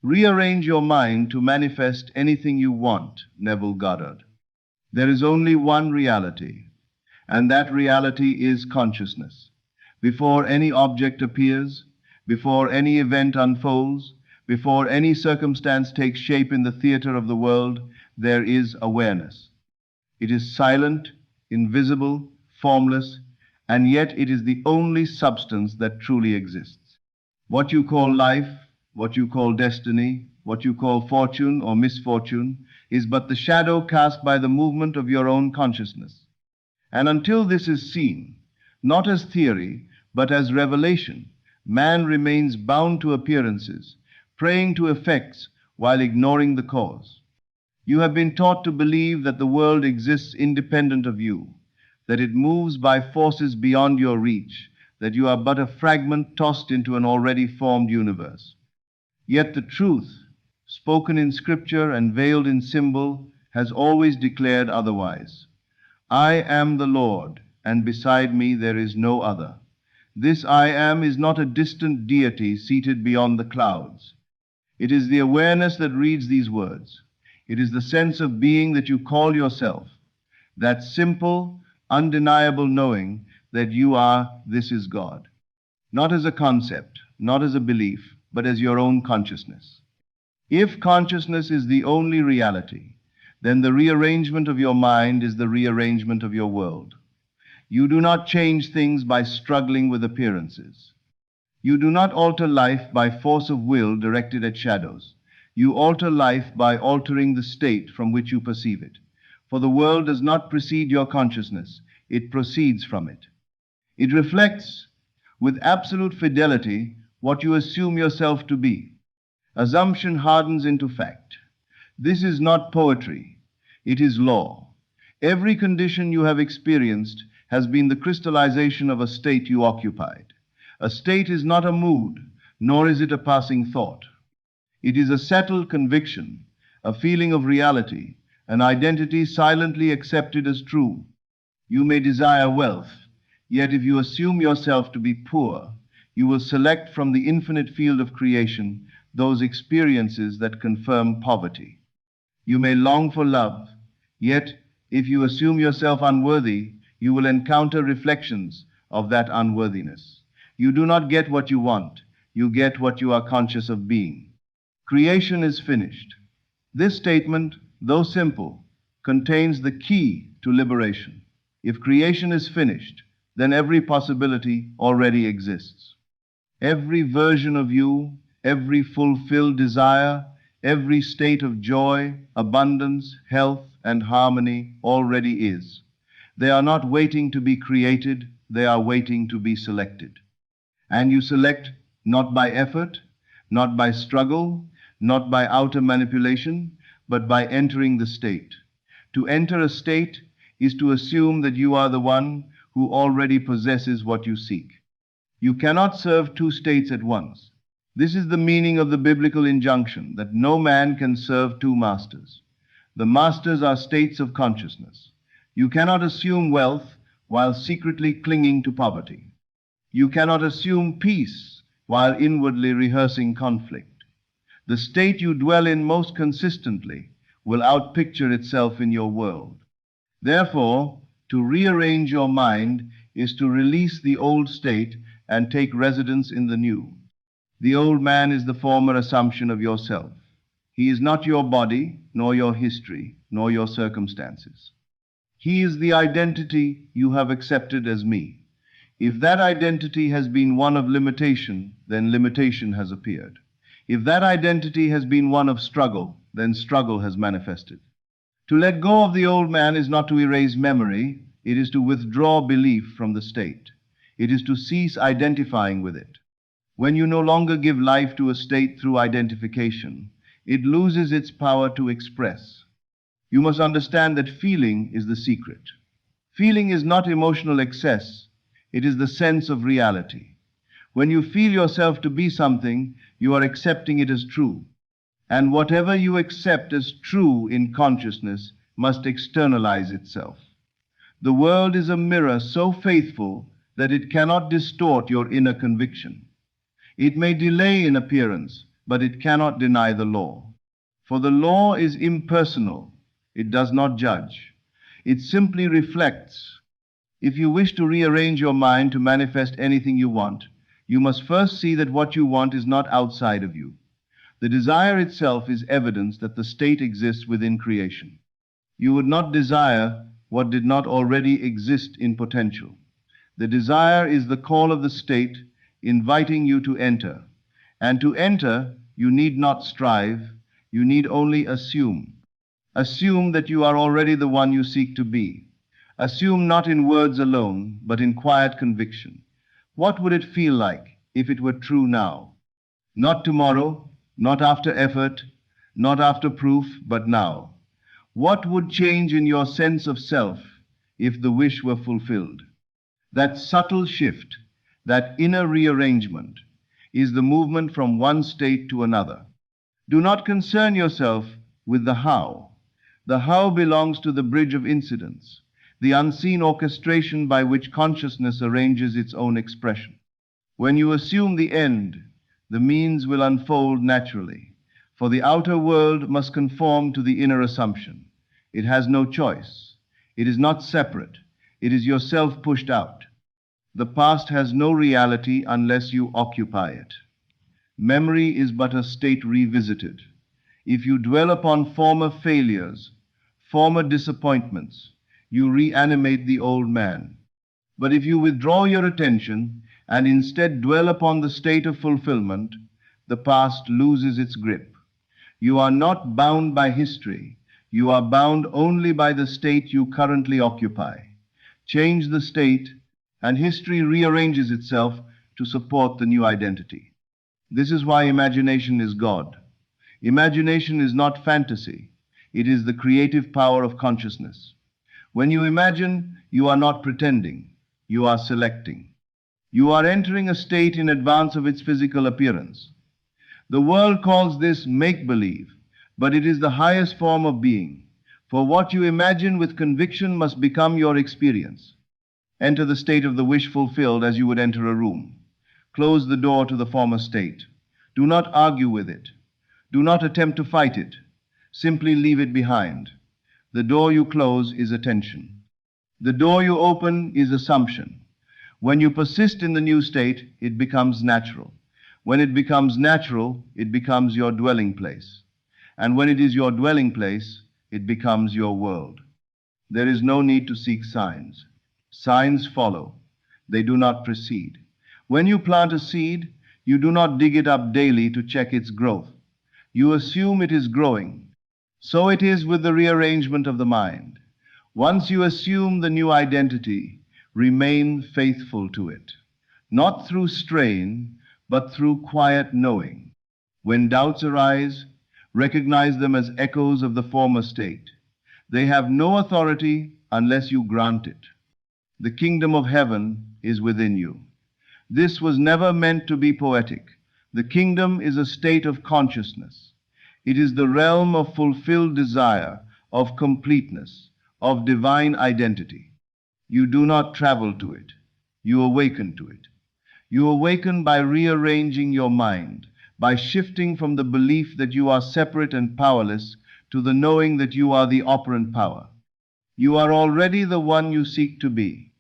Rearrange your mind to manifest anything you want, Neville Goddard. There is only one reality, and that reality is consciousness. Before any object appears, before any event unfolds, before any circumstance takes shape in the theater of the world, there is awareness. It is silent, invisible, formless, and yet it is the only substance that truly exists. What you call life, what you call destiny, what you call fortune or misfortune, is but the shadow cast by the movement of your own consciousness. And until this is seen, not as theory, but as revelation, man remains bound to appearances, praying to effects while ignoring the cause. You have been taught to believe that the world exists independent of you, that it moves by forces beyond your reach, that you are but a fragment tossed into an already formed universe. Yet the truth, spoken in scripture and veiled in symbol, has always declared otherwise. I am the Lord, and beside me there is no other. This I am is not a distant deity seated beyond the clouds. It is the awareness that reads these words. It is the sense of being that you call yourself, that simple, undeniable knowing that you are, this is God. Not as a concept, not as a belief, but as your own consciousness. If consciousness is the only reality, then the rearrangement of your mind is the rearrangement of your world. You do not change things by struggling with appearances. You do not alter life by force of will directed at shadows. You alter life by altering the state from which you perceive it. For the world does not precede your consciousness, it proceeds from it. It reflects with absolute fidelity what you assume yourself to be. Assumption hardens into fact. This is not poetry, it is law. Every condition you have experienced has been the crystallization of a state you occupied. A state is not a mood, nor is it a passing thought. It is a settled conviction, a feeling of reality, an identity silently accepted as true. You may desire wealth, yet if you assume yourself to be poor, you will select from the infinite field of creation those experiences that confirm poverty. You may long for love, yet if you assume yourself unworthy, you will encounter reflections of that unworthiness. You do not get what you want, you get what you are conscious of being. Creation is finished. This statement, though simple, contains the key to liberation. If creation is finished, then every possibility already exists. Every version of you, every fulfilled desire, every state of joy, abundance, health, and harmony already is. They are not waiting to be created, they are waiting to be selected. And you select not by effort, not by struggle, not by outer manipulation, but by entering the state. To enter a state is to assume that you are the one who already possesses what you seek. You cannot serve two states at once. This is the meaning of the biblical injunction that no man can serve two masters. The masters are states of consciousness. You cannot assume wealth while secretly clinging to poverty. You cannot assume peace while inwardly rehearsing conflict. The state you dwell in most consistently will outpicture itself in your world. Therefore, to rearrange your mind is to release the old state and take residence in the new. The old man is the former assumption of yourself. He is not your body, nor your history, nor your circumstances. He is the identity you have accepted as me. If that identity has been one of limitation, then limitation has appeared. If that identity has been one of struggle, then struggle has manifested. To let go of the old man is not to erase memory, it is to withdraw belief from the state. It is to cease identifying with it. When you no longer give life to a state through identification, it loses its power to express. You must understand that feeling is the secret. Feeling is not emotional excess, it is the sense of reality. When you feel yourself to be something, you are accepting it as true. And whatever you accept as true in consciousness must externalize itself. The world is a mirror so faithful that it cannot distort your inner conviction. It may delay in appearance, but it cannot deny the law. For the law is impersonal. It does not judge. It simply reflects. If you wish to rearrange your mind to manifest anything you want, you must first see that what you want is not outside of you. The desire itself is evidence that the state exists within creation. You would not desire what did not already exist in potential. The desire is the call of the state inviting you to enter. And to enter, you need not strive, you need only assume. Assume that you are already the one you seek to be. Assume not in words alone, but in quiet conviction. What would it feel like if it were true now? Not tomorrow, not after effort, not after proof, but now. What would change in your sense of self if the wish were fulfilled? That subtle shift, that inner rearrangement, is the movement from one state to another. Do not concern yourself with the how. The how belongs to the bridge of incidents, the unseen orchestration by which consciousness arranges its own expression. When you assume the end, the means will unfold naturally, for the outer world must conform to the inner assumption. It has no choice. It is not separate. It is yourself pushed out. The past has no reality unless you occupy it. Memory is but a state revisited. If you dwell upon former failures, former disappointments, you reanimate the old man. But if you withdraw your attention and instead dwell upon the state of fulfillment, the past loses its grip. You are not bound by history. You are bound only by the state you currently occupy. Change the state, and history rearranges itself to support the new identity. This is why imagination is God. Imagination is not fantasy. It is the creative power of consciousness. When you imagine, you are not pretending. You are selecting. You are entering a state in advance of its physical appearance. The world calls this make-believe, but it is the highest form of being. For what you imagine with conviction must become your experience. Enter the state of the wish fulfilled as you would enter a room. Close the door to the former state. Do not argue with it. Do not attempt to fight it. Simply leave it behind. The door you close is attention. The door you open is assumption. When you persist in the new state, it becomes natural. When it becomes natural, it becomes your dwelling place. And when it is your dwelling place, it becomes your world. There is no need to seek signs. Signs follow. They do not precede. When you plant a seed, you do not dig it up daily to check its growth. You assume it is growing. So it is with the rearrangement of the mind. Once you assume the new identity, remain faithful to it, not through strain, but through quiet knowing. When doubts arise, recognize them as echoes of the former state. They have no authority unless you grant it. The kingdom of heaven is within you. This was never meant to be poetic. The kingdom is a state of consciousness. It is the realm of fulfilled desire, of completeness, of divine identity. You do not travel to it. You awaken to it. You awaken by rearranging your mind, by shifting from the belief that you are separate and powerless to the knowing that you are the operant power. You are already the one you seek to be.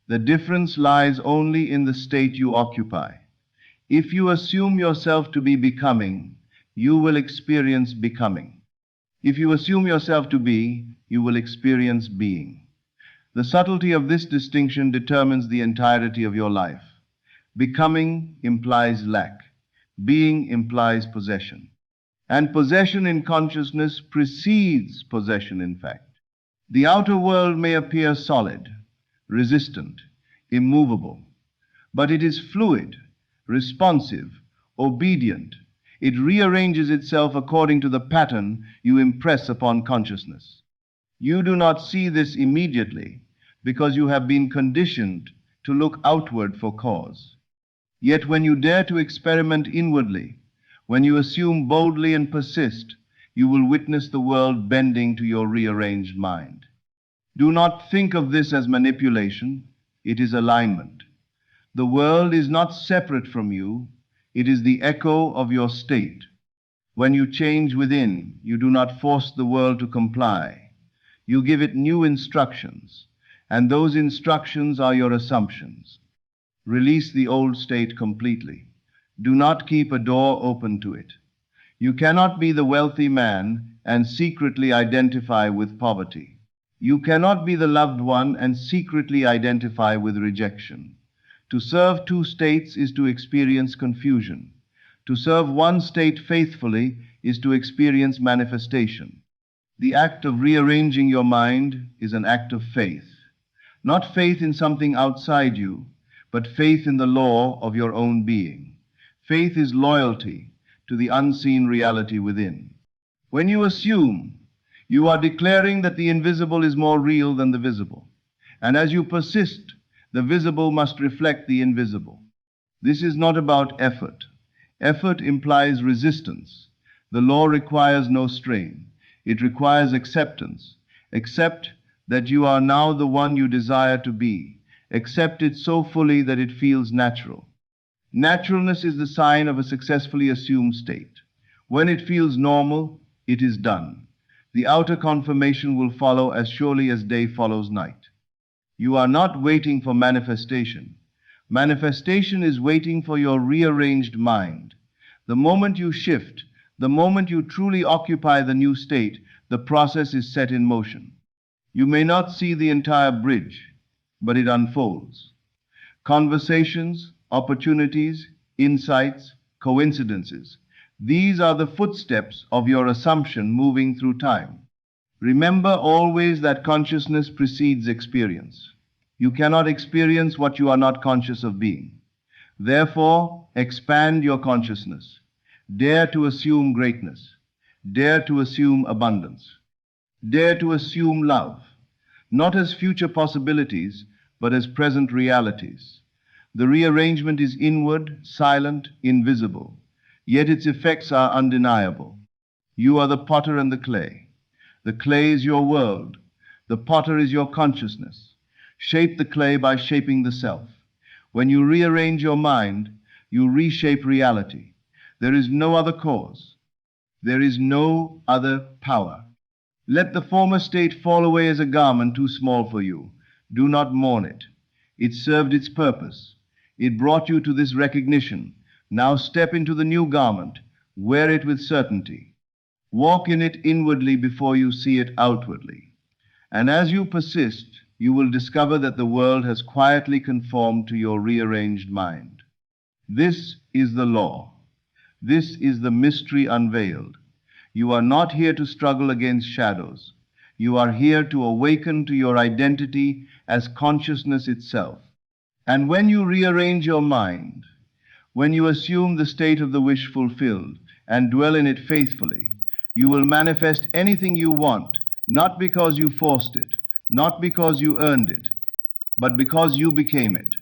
The difference lies only in the state you occupy. If you assume yourself to be becoming, you will experience becoming. If you assume yourself to be, you will experience being. The subtlety of this distinction determines the entirety of your life. Becoming implies lack. Being implies possession. And possession in consciousness precedes possession in fact. The outer world may appear solid, resistant, immovable, but it is fluid, responsive, obedient. It rearranges itself according to the pattern you impress upon consciousness. You do not see this immediately because you have been conditioned to look outward for cause. Yet when you dare to experiment inwardly, when you assume boldly and persist, you will witness the world bending to your rearranged mind. Do not think of this as manipulation. It is alignment. The world is not separate from you. It is the echo of your state. When you change within, you do not force the world to comply. You give it new instructions, and those instructions are your assumptions. Release the old state completely. Do not keep a door open to it. You cannot be the wealthy man and secretly identify with poverty. You cannot be the loved one and secretly identify with rejection. To serve two states is to experience confusion. To serve one state faithfully is to experience manifestation. The act of rearranging your mind is an act of faith. Not faith in something outside you, but faith in the law of your own being. Faith is loyalty to the unseen reality within. When you assume, you are declaring that the invisible is more real than the visible. And as you persist, the visible must reflect the invisible. This is not about effort. Effort implies resistance. The law requires no strain. It requires acceptance. Accept that you are now the one you desire to be. Accept it so fully that it feels natural. Naturalness is the sign of a successfully assumed state. When it feels normal, it is done. The outer confirmation will follow as surely as day follows night. You are not waiting for manifestation. Manifestation is waiting for your rearranged mind. The moment you shift, the moment you truly occupy the new state, the process is set in motion. You may not see the entire bridge, but it unfolds. Conversations, opportunities, insights, coincidences. These are the footsteps of your assumption moving through time. Remember always that consciousness precedes experience. You cannot experience what you are not conscious of being. Therefore, expand your consciousness. Dare to assume greatness. Dare to assume abundance. Dare to assume love, not as future possibilities, but as present realities. The rearrangement is inward, silent, invisible, yet its effects are undeniable. You are the potter and the clay. The clay is your world. The potter is your consciousness. Shape the clay by shaping the self. When you rearrange your mind, you reshape reality. There is no other cause. There is no other power. Let the former state fall away as a garment too small for you. Do not mourn it. It served its purpose. It brought you to this recognition. Now step into the new garment. Wear it with certainty. Walk in it inwardly before you see it outwardly. And as you persist, you will discover that the world has quietly conformed to your rearranged mind. This is the law. This is the mystery unveiled. You are not here to struggle against shadows. You are here to awaken to your identity as consciousness itself. And when you rearrange your mind, when you assume the state of the wish fulfilled and dwell in it faithfully, you will manifest anything you want, not because you forced it, not because you earned it, but because you became it.